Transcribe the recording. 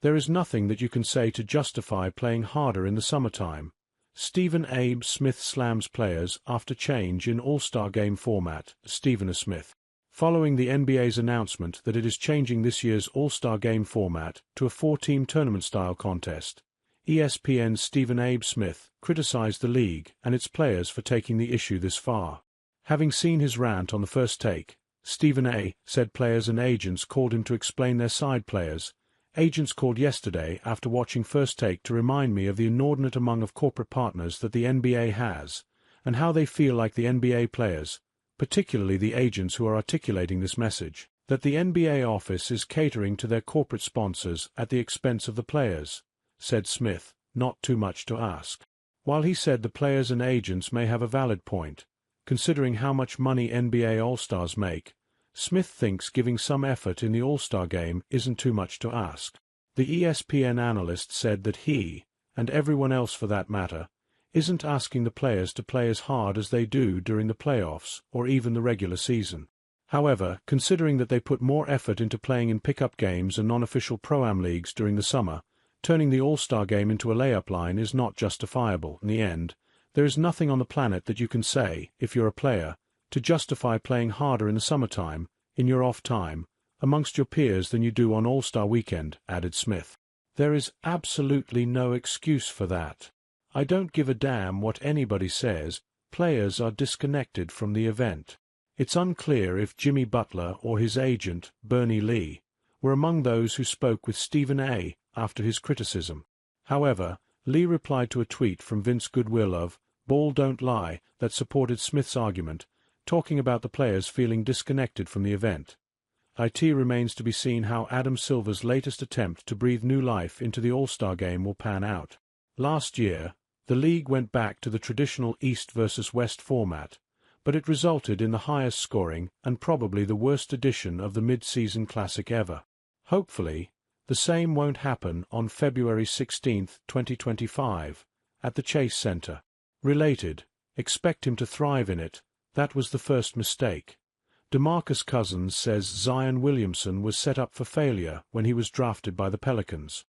There is nothing that you can say to justify playing harder in the summertime. Stephen A. Smith slams players after change in All-Star Game format. Stephen A. Smith. Following the NBA's announcement that it is changing this year's All-Star Game format to a 4-team tournament-style contest, ESPN's Stephen A. Smith criticized the league and its players for taking the issue this far. Having seen his rant on the first take, Stephen A. said players and agents called him to explain their side players. Agents called yesterday after watching First Take to remind me of the inordinate amount of corporate partners that the NBA has, and how they feel like the NBA players, particularly the agents who are articulating this message, that the NBA office is catering to their corporate sponsors at the expense of the players, said Smith, not too much to ask. While he said the players and agents may have a valid point, considering how much money NBA All-Stars make, Smith thinks giving some effort in the All-Star Game isn't too much to ask. The ESPN analyst said that he, and everyone else for that matter, isn't asking the players to play as hard as they do during the playoffs or even the regular season. However, considering that they put more effort into playing in pickup games and non-official Pro-Am leagues during the summer, turning the All-Star Game into a layup line is not justifiable. In the end, there is nothing on the planet that you can say, if you're a player, to justify playing harder in the summertime, in your off time, amongst your peers than you do on All-Star Weekend, added Smith. There is absolutely no excuse for that. I don't give a damn what anybody says, players are disconnected from the event. It's unclear if Jimmy Butler or his agent, Bernie Lee, were among those who spoke with Stephen A. after his criticism. However, Lee replied to a tweet from Vince Goodwill of "Ball Don't Lie" that supported Smith's argument, talking about the players feeling disconnected from the event. It remains to be seen how Adam Silver's latest attempt to breathe new life into the All-Star Game will pan out. Last year, the league went back to the traditional East versus West format, but it resulted in the highest scoring and probably the worst edition of the mid-season classic ever. Hopefully, the same won't happen on February 16, 2025, at the Chase Center. Related, expect him to thrive in it. That was the first mistake. DeMarcus Cousins says Zion Williamson was set up for failure when he was drafted by the Pelicans.